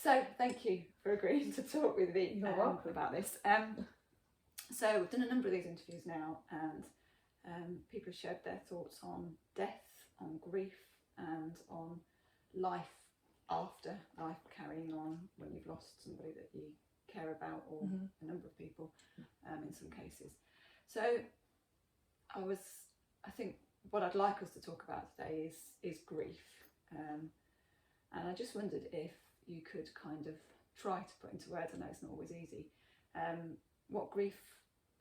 So thank you for agreeing to talk with me about this. So we've done a number of these interviews now, and people have shared their thoughts on death, on grief, and on life after, life carrying on when you've lost somebody that you care about, or a number of people in some cases. So I think what I'd like us to talk about today is grief, and I just wondered if you could kind of try to put into words, I know it's not always easy, what grief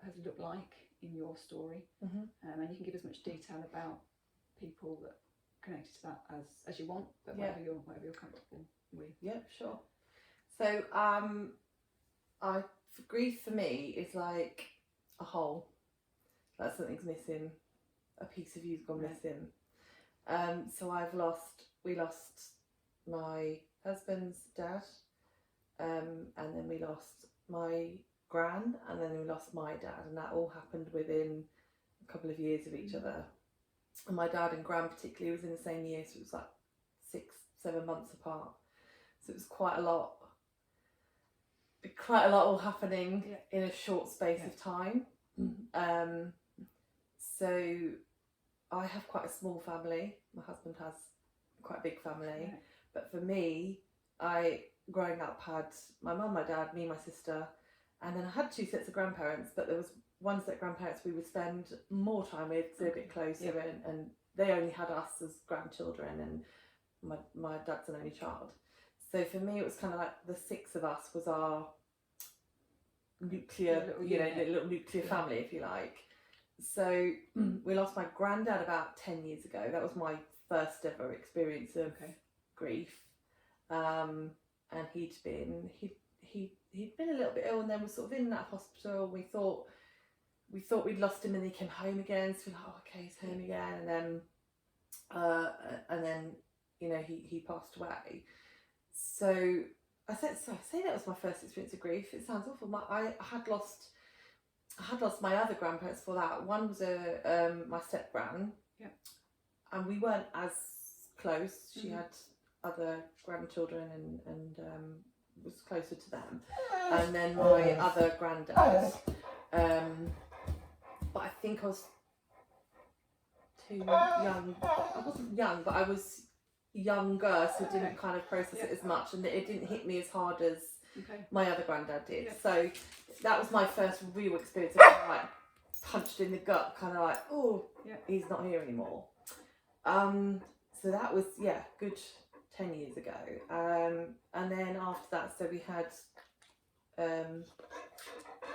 has looked like in your story, and you can give as much detail about people that connected to that as you want, but whatever you're comfortable with. Yeah, sure. So grief for me is like a hole, like something's missing, a piece of you's gone missing. So we lost my husband's dad, and then we lost my gran, and then we lost my dad, and that all happened within a couple of years of each other. And my dad and gran particularly was in the same year, so it was like 6-7 months apart. So it was quite a lot all happening in a short space of time. So I have quite a small family. My husband has quite a big family. But for me, I, growing up, had my mum, my dad, me, my sister, and then I had 2 sets of grandparents, but there was one set of grandparents we would spend more time with, because they're a bit closer, and they only had us as grandchildren, and my dad's an only child. So for me, it was kind of like the 6 of us was our nuclear, little nuclear family, if you like. So we lost my granddad about 10 years ago. That was my first ever experience of grief, and he'd been a little bit ill, and then was sort of in that hospital. We thought we'd lost him, and he came home again. So we're like, oh, okay, he's home again, and then he passed away. So I say that was my first experience of grief. It sounds awful. I had lost my other grandparents for that. One was my step gran, and we weren't as close. She had other grandchildren and was closer to them. And then my other granddad, but I think I was too young. I wasn't young, but I was younger, so didn't kind of process it as much, and it didn't hit me as hard as my other granddad did. So that was my first real experience of kind of like punched in the gut, kind of like, oh, he's not here anymore. So that was good 10 years ago, and then after that, so we had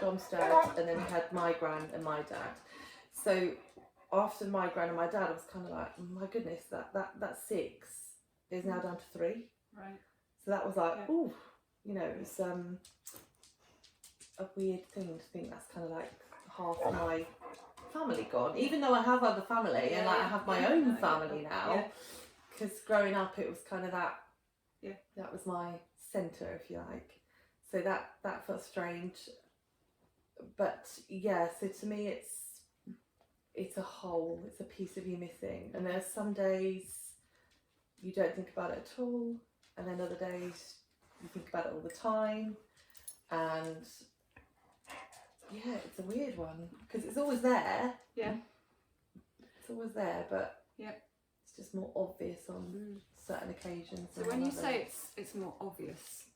Dom's dad, and then we had my gran and my dad. So after my gran and my dad, I was kind of like, oh my goodness, that 6 is now down to 3. Right. So that was like, ooh, it was a weird thing to think that's kind of like half of my family gone, even though I have other family and like I have my own family now. Because growing up, it was kind of that. That was my centre, if you like. So that felt strange. But so to me, it's a hole. It's a piece of you missing. And there's some days you don't think about it at all, and then other days you think about it all the time. And it's a weird one, because it's always there. It's always there, but it's just more obvious on certain occasions. So when you say it's more obvious,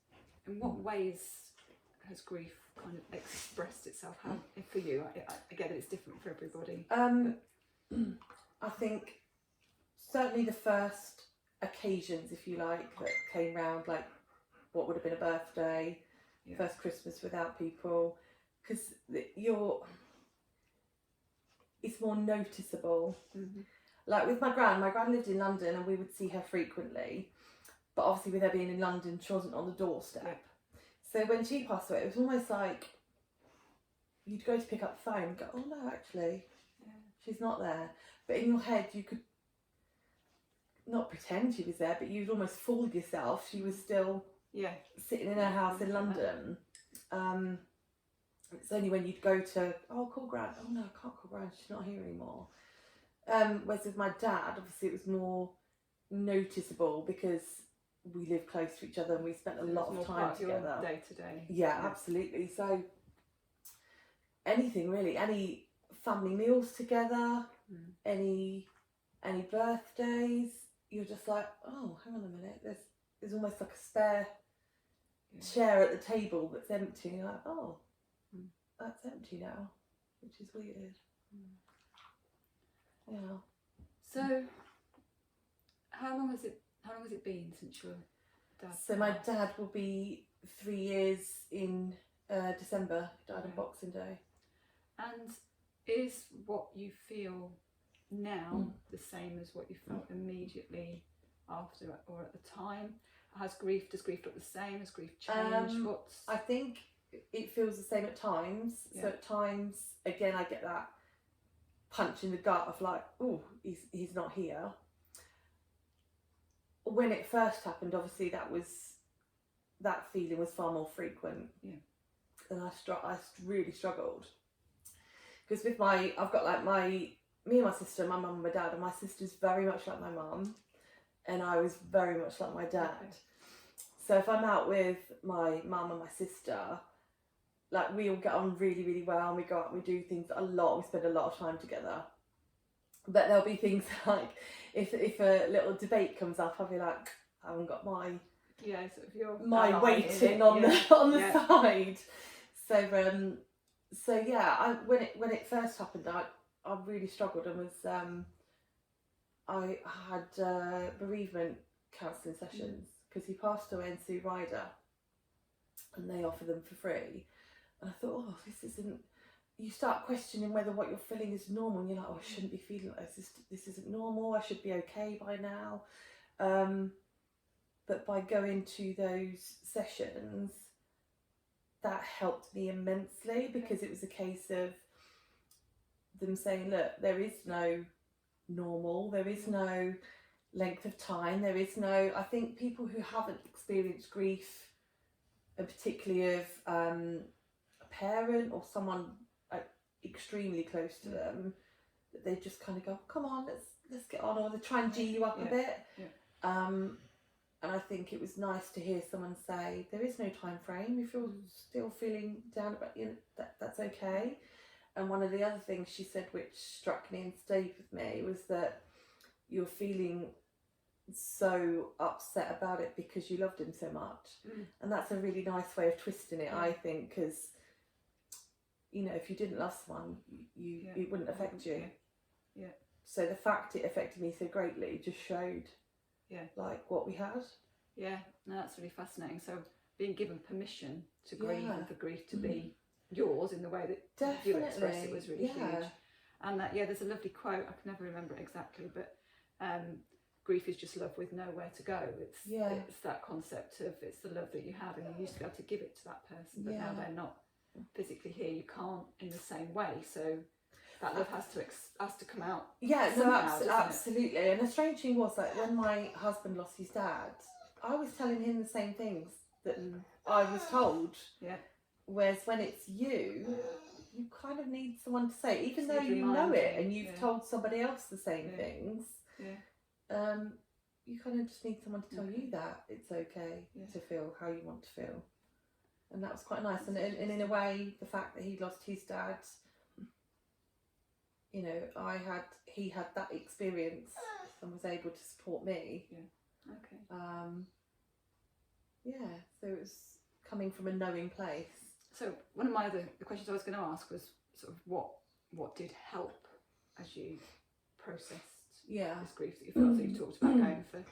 in what ways has grief kind of expressed itself? How, for you, I get that it's different for everybody. I think certainly the first occasions, if you like, that came round, like what would have been a birthday, first Christmas without people, because it's more noticeable. Like with my gran lived in London, and we would see her frequently, but obviously with her being in London, she wasn't on the doorstep. So when she passed away, it was almost like you'd go to pick up the phone and go, oh no, actually she's not there. But in your head you could not pretend she was there, but you'd almost fool yourself. She was still sitting in her house in London. It's only when you'd go to, call Gran. Oh no, I can't call Gran, she's not here anymore. Whereas with my dad, obviously it was more noticeable, because we live close to each other and we spent a lot of time together. Day to day. Yeah, absolutely. So anything really, any family meals together, any birthdays, you're just like, oh, hang on a minute, there's almost like a spare chair at the table that's empty. You're like, oh, that's empty now, which is weird. Yeah. So how long has it been since your dad? So my dad will be 3 years in December. He died on Boxing Day. And is what you feel now the same as what you felt immediately after or at the time? Does grief look the same? Has grief changed? I think it feels the same at times. Yeah. So at times, again, I get that punch in the gut of like, oh, he's not here. When it first happened, obviously that feeling was far more frequent. Yeah. And I really struggled. Because with I've got like me and my sister, my mum and my dad, and my sister's very much like my mum, and I was very much like my dad. Okay. So if I'm out with my mum and my sister, like we all get on really, really well, and we go out and we do things a lot, we spend a lot of time together. But there'll be things like, if a little debate comes up, I'll be like, I haven't got my waiting on the side. So yeah, when it first happened, I really struggled and was I had bereavement counselling sessions because he passed away in Sue Ryder, and they offer them for free. And I thought, oh, this isn't. You start questioning whether what you're feeling is normal, and you're like, oh, I shouldn't be feeling like this. This isn't normal. I should be okay by now. But by going to those sessions, that helped me immensely, because it was a case of them saying, look, there is no normal, there is no length of time, there is no. I think people who haven't experienced grief, and particularly of a parent or someone extremely close to them, that they just kind of go, come on, let's get on, or they try and G you up a bit. And I think it was nice to hear someone say, there is no time frame. If you're still feeling down about that's okay. And one of the other things she said, which struck me and stayed with me, was that you're feeling so upset about it because you loved him so much. And that's a really nice way of twisting it, I think, because if you didn't love someone, it wouldn't affect you. Yeah. So the fact it affected me so greatly just showed like what we had. Yeah, no, that's really fascinating. So being given permission to grieve and for grief to be yours in the way that you expressed it was really huge. And that there's a lovely quote, I can never remember it exactly, but grief is just love with nowhere to go. It's that concept of it's the love that you have, and you used to be able to give it to that person, but now they're not physically here. You can't in the same way, so that love has to come out. Yeah, somehow, absolutely. And the strange thing was, like, when my husband lost his dad, I was telling him the same things that I was told. Yeah. Whereas when it's you kind of need someone to say, even though you know it and you've told somebody else the same things. Yeah. You kind of just need someone to tell you that it's okay to feel how you want to feel. And that was quite nice. And in a way, the fact that he lost his dad, he had that experience and was able to support me. Yeah. Okay. So it was coming from a knowing place. So one of the questions I was going to ask was sort of what did help as you processed this grief that you felt. So you talked about going for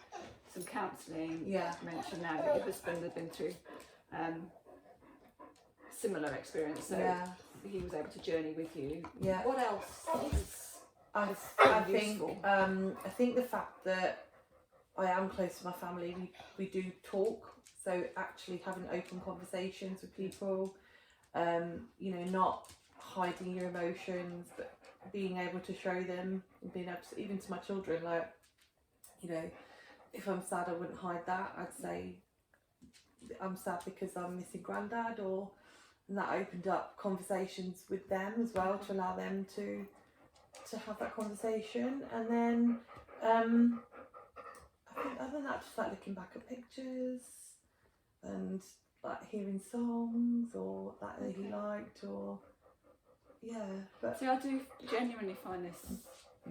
some counselling. Yeah. You mentioned now that your husband had been through similar experience, so he was able to journey with you. Yeah. What else? I think the fact that I am close to my family, we do talk. So actually having open conversations with people, not hiding your emotions, but being able to show them, and being able to, even to my children, like, if I'm sad, I wouldn't hide that. I'd say I'm sad because I'm missing Grandad, and that opened up conversations with them as well, to allow them to have that conversation. And then I think other than that, just like looking back at pictures and like hearing songs or that he liked, or But see, I do genuinely find this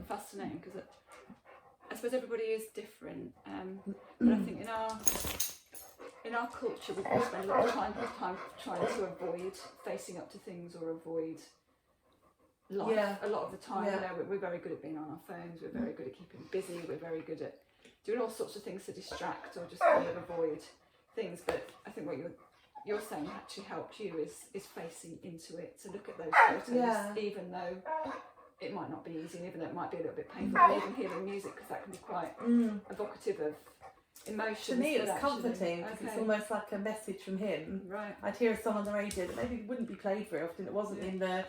fascinating because I suppose everybody is different, but I think in our culture we can spend a lot of time trying to avoid facing up to things or avoid life. Yeah. A lot of the time, Yeah. we're very good at being on our phones. We're very good at keeping busy. We're very good at doing all sorts of things to distract or just kind of avoid things. But I think what you're saying actually helped you is facing into it, to look at those photos, even though it might not be easy, and even though it might be a little bit painful, and even hearing music, because that can be quite evocative of emotions. To me, it's comforting because it's almost like a message from him. Right. I'd hear a song on the radio that maybe wouldn't be played very often. It wasn't in the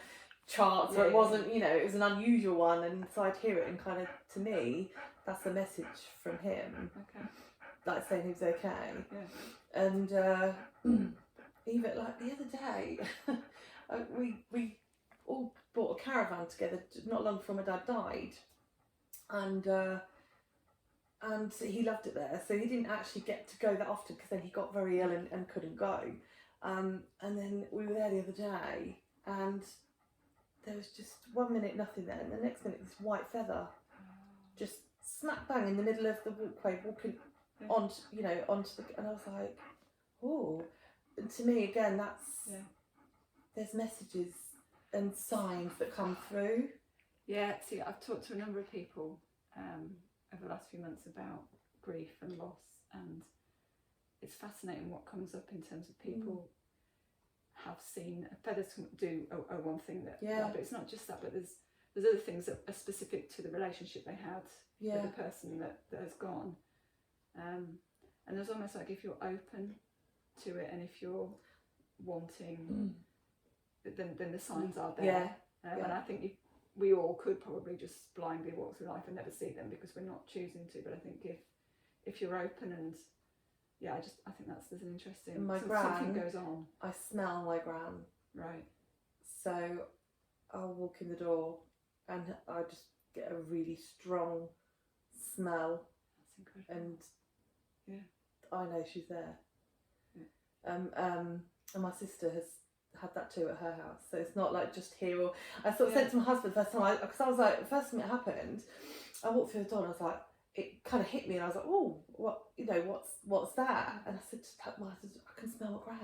charts, or it wasn't, it was an unusual one, and so I'd hear it, and kind of, to me, that's a message from him. Okay. Like saying he was okay. Yeah. And even like the other day, we all bought a caravan together not long before my dad died, and he loved it there, so he didn't actually get to go that often because then he got very ill and couldn't go, and then we were there the other day, and there was just 1 minute nothing there, and the next minute this white feather just smack bang in the middle of the walkway, walking onto the, and I was like, oh. And to me, again, that's there's messages and signs that come through. Yeah, see, I've talked to a number of people over the last few months about grief and loss, and it's fascinating what comes up in terms of people have seen feathers do one thing that, but it's not just that, but there's other things that are specific to the relationship they had with the person that has gone, and there's almost like if you're open to it, and if you're wanting, then the signs are there. And I think we all could probably just blindly walk through life and never see them because we're not choosing to. But I think if you're open, and I think there's an interesting. Something goes on. I smell my gran. Right. So I'll walk in the door, and I just get a really strong smell. That's incredible. And I know she's there. And my sister has had that too at her house, so it's not like just here. Or I sort of said to my husband first time, because I was like, the first time it happened, I walked through the door and I was like, it kind of hit me, and I was like, oh, what's that? And I said to my husband, I can smell a gran.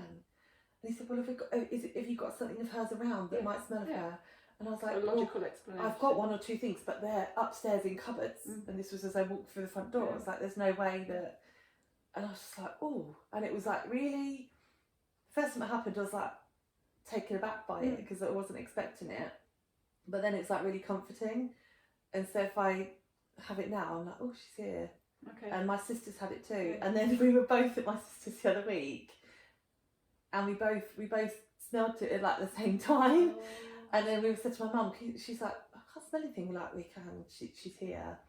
And he said, well, have you got something of hers around that might smell of her? And I was like, a logical explanation. I've got one or two things, but they're upstairs in cupboards. And this was as I walked through the front door. It's like, there's no way that. And I was just like, oh, and it was like really. First time it happened, I was like taken aback by it because I wasn't expecting it. But then it's like really comforting. And so if I have it now, I'm like, oh, she's here. Okay. And my sister's had it too. And then we were both at my sister's the other week, and we both smelled it at like the same time. Oh. And then we said to my mum, she's like, I can't smell anything. We're like, we can. She's here.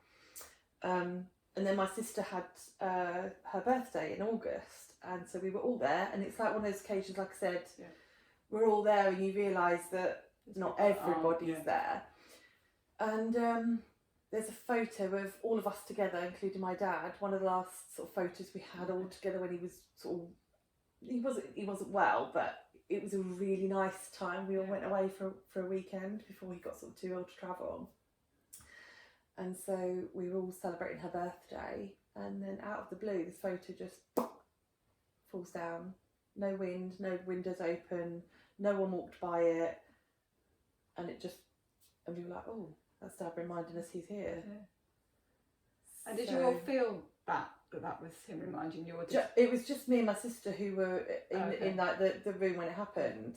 And then my sister had her birthday in August. And so we were all there, and it's like one of those occasions, like I said, we're all there, and you realise that not everybody's there. And there's a photo of all of us together, including my dad. One of the last sort of photos we had all together when he was he wasn't well, but it was a really nice time. We all went away for a weekend before he got sort of too old to travel. And so we were all celebrating her birthday, and then out of the blue, this photo just falls down. No wind, no windows open, no one walked by it, and we were like, oh, that's Dad reminding us he's here. And did you all feel that was him reminding you? Or it was just me and my sister who were in like the room when it happened,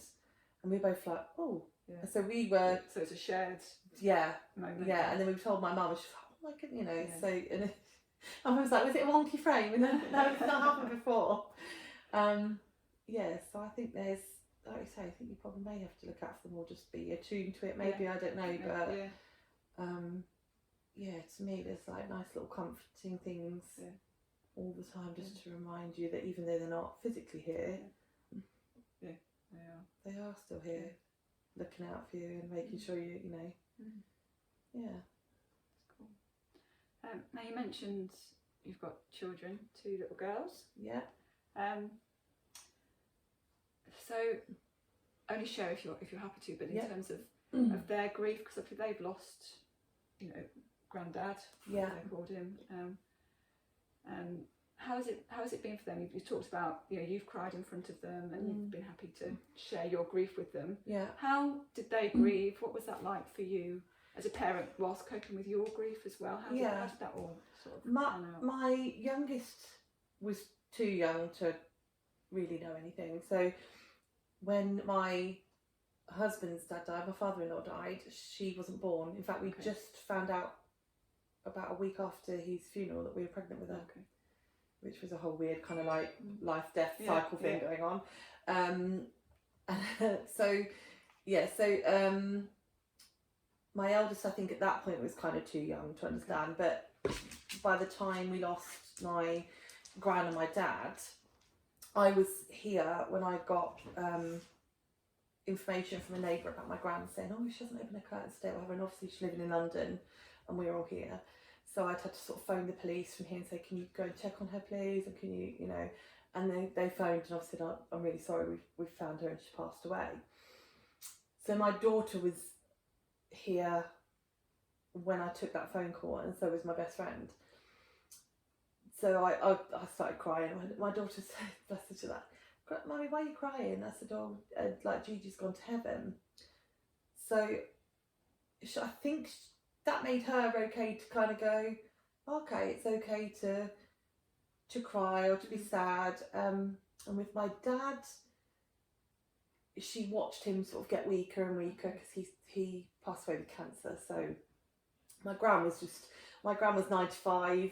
and we were both like, oh. So we were. So it's a shared. Moment. Yeah, and then we told my mum, and she's like, oh my goodness, So and my mum was like, was it a wonky frame? And then, no, it's not happened before. So I think there's, like you say, I think you probably may have to look out for them or just be attuned to it. Maybe I don't know, but to me, there's like nice little comforting things all the time, just to remind you that even though they're not physically here, they are still here, looking out for you and making sure you know. That's cool. Now you mentioned you've got children, 2 little girls. Yeah. So only share if you're happy to, but in Yeah. terms of their grief, because obviously they've lost, you know, granddad, Yeah. they called him. How has it been for them? You've talked about, you know, you've cried in front of them and you've been happy to share your grief with them. Yeah. How did they grieve? What was that like for you as a parent whilst coping with your grief as well? How did that all sort of pan out? My youngest was too young to really know anything. So when my husband's dad died, my father-in-law died, she wasn't born. In fact, we just found out about a week after his funeral that we were pregnant with her, which was a whole weird kind of like life-death cycle thing going on. My eldest, I think at that point was kind of too young to understand, but by the time we lost my gran and my dad, I was here when I got information from a neighbour about my gran saying, oh, she hasn't opened her curtains today, whatever, and obviously she's living in London and we're all here. So I'd had to sort of phone the police from here and say, can you go and check on her please, and can you, you know, and they phoned and obviously said, I'm really sorry, we've found her and she passed away. So my daughter was here when I took that phone call, and so was my best friend. So I started crying. My daughter said, bless her to that, Mummy, why are you crying? I said, oh, like Gigi's gone to heaven. So I think that made her okay to kind of go, okay, it's okay to cry or to be sad. And with my dad, she watched him sort of get weaker and weaker because he passed away with cancer. So my gran was 95,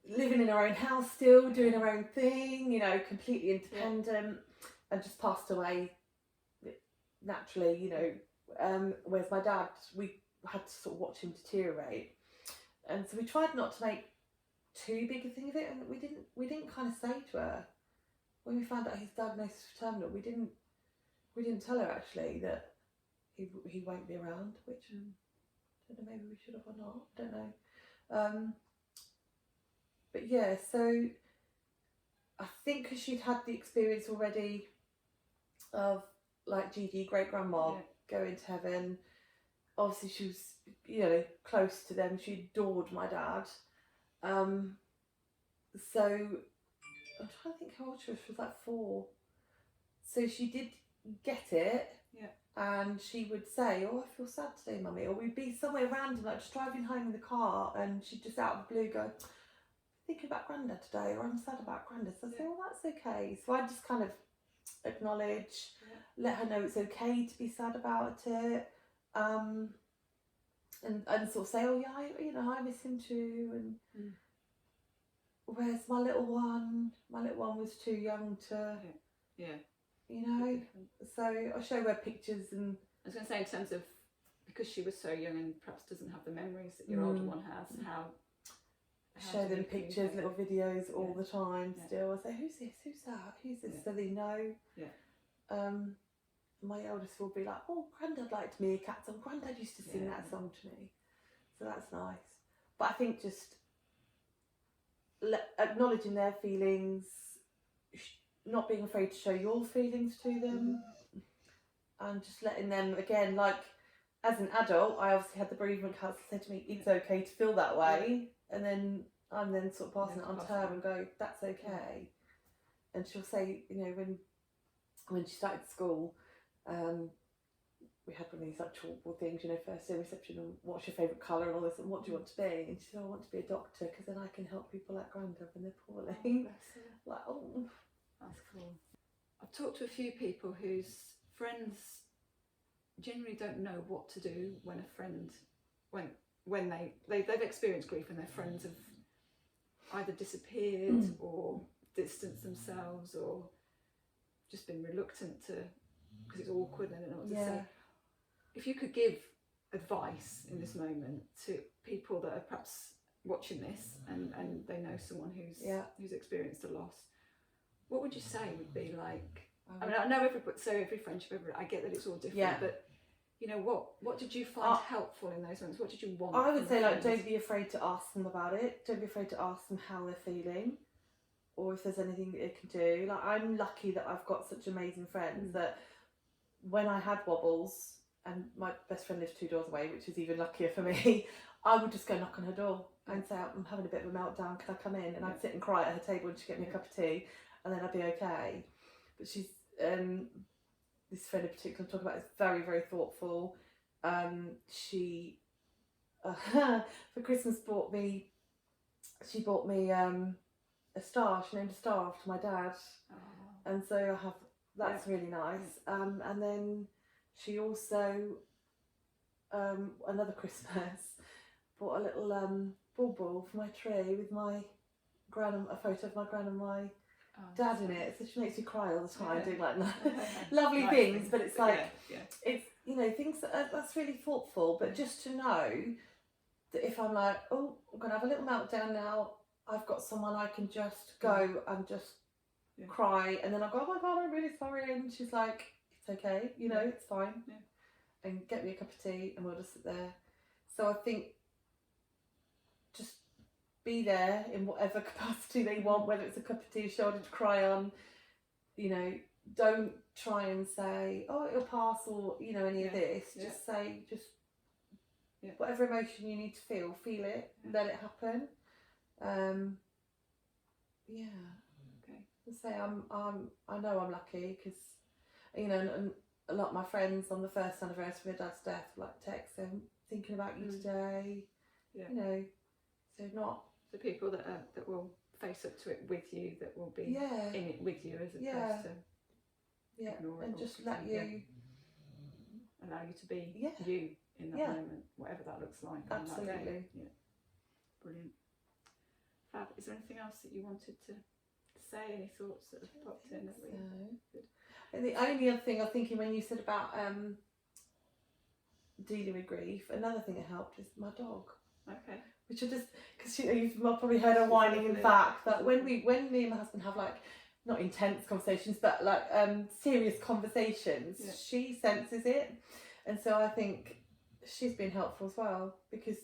living in her own house still, doing her own thing, you know, completely independent, and just passed away naturally, you know. Whereas my dad, we had to sort of watch him deteriorate, and so we tried not to make too big a thing of it, and we didn't kind of say to her when we found out his diagnosis was terminal, we didn't tell her actually that he won't be around, which I don't know, maybe we should have or not, I don't know. But yeah, so I think because she'd had the experience already of like Gigi, great grandma, going to heaven. Obviously, she was, you know, close to them. She adored my dad. So I'm trying to think how old she was. She was like 4. So she did get it. Yeah. And she would say, oh, I feel sad today, Mummy. Or we'd be somewhere random, like just driving home in the car, and she'd just out of the blue go, thinking about Grandad today, or I'm sad about Grandad. So I say, well, that's okay. So I just kind of acknowledge, let her know it's okay to be sad about it, and sort of say, oh yeah, I miss him too. And whereas my little one was too young to, you know. So I show her pictures, and I was going to say, in terms of, because she was so young and perhaps doesn't have the memories that your older one has, how show them pictures, little videos all the time. Still, I say, who's this? Who's that? Who's this? So they know. My eldest will be like, oh, Grandad liked Meerkats, and Grandad used to sing that song to me. So that's nice. But I think just acknowledging their feelings, not being afraid to show your feelings to them, and just letting them, again, like as an adult, I obviously had the bereavement counsellor say to me, it's okay to feel that way, and then I'm then sort of passing it on to her and go, that's okay. And she'll say, you know, when she started school, we had one of these like chalkboard things, you know, first day reception, and what's your favourite colour and all this, and what do you want to be? And she said, I want to be a doctor because then I can help people like Grandad when they're poorly. Like, oh, that's cool. I've talked to a few people whose friends generally don't know what to do when a friend, when they've experienced grief and their friends have either disappeared or distanced themselves or just been reluctant to, because it's awkward and they don't know what to say. If you could give advice in this moment to people that are perhaps watching this and they know someone who's experienced a loss, what would you say would be like? I mean, I know every friendship, I get that it's all different, but you know, what did you find helpful in those moments? What did you want? I would say, like, friends? don't be afraid to ask them about it. Don't be afraid to ask them how they're feeling, or if there's anything that they can do. Like, I'm lucky that I've got such amazing friends that when I had wobbles, and my best friend lives 2 doors away, which is even luckier for me, I would just go knock on her door and say, I'm having a bit of a meltdown, can I come in? And I'd sit and cry at her table and she'd get me a cup of tea, and then I'd be okay. But she's, this friend in particular I'm talking about, is very, very thoughtful. She, for Christmas bought me a star. She named a star after my dad. And so I have, that's really nice. And then she also, another Christmas, bought a little bauble for my tree with my a photo of my gran and my dad in it. So she makes me cry all the time, doing like lovely things. But it's like, it's, you know, things that's really thoughtful. But just to know that if I'm like, oh, I'm going to have a little meltdown now, I've got someone I can just go and just cry, and then I go, oh my God, I'm really sorry, and she's like, it's okay, you know, it's fine, and get me a cup of tea, and we'll just sit there. So I think just be there in whatever capacity they want, whether it's a cup of tea, a shoulder to cry on, you know, don't try and say, oh, it'll pass, or, you know, any of this. Just say, whatever emotion you need to feel it, let it happen. Say I know I'm lucky, because, you know, and a lot of my friends on the first anniversary of my dad's death like text them, thinking about you today, you know, so not the people that will face up to it with you, that will be in it with you, as opposed to ignore it, and just let you allow you to be you in that moment, whatever that looks like. Absolutely. On that day. Brilliant. Fab, is there anything else that you wanted to say, any thoughts that have popped in? And the only other thing I was thinking when you said about dealing with grief, another thing that helped is my dog. Okay. Which I just, because, you know, you've probably heard her whining in the back, that when me and my husband have, like, not intense conversations, but like serious conversations, she senses it, and so I think she's been helpful as well, because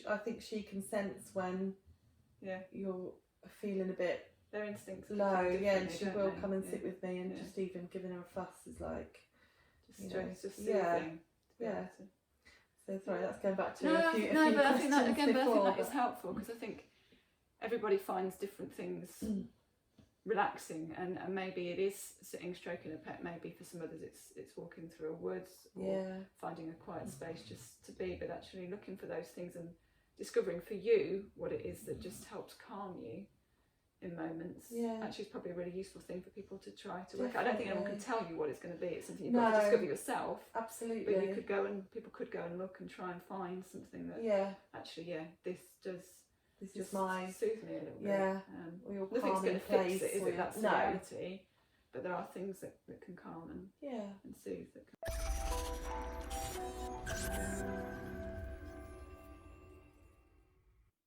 I think she can sense when you're feeling a bit their instincts low, and she will come and sit with me, and just even giving her a fuss is like just soothing. So sorry, that's going back to but I think that again, before, but I think that is helpful, because I think everybody finds different things relaxing, and maybe it is sitting stroking a pet, maybe for some others it's walking through a woods, or finding a quiet space just to be, but actually looking for those things and discovering for you what it is that just helps calm you in moments. Actually, it's probably a really useful thing for people to try to work out. I don't think anyone can tell you what it's going to be. It's something you've got to discover yourself. Absolutely. But people could go and look and try and find something that actually this is my soothe me a little bit. Nothing's going to fix it, is it? That's the reality. But there are things that can calm and soothe.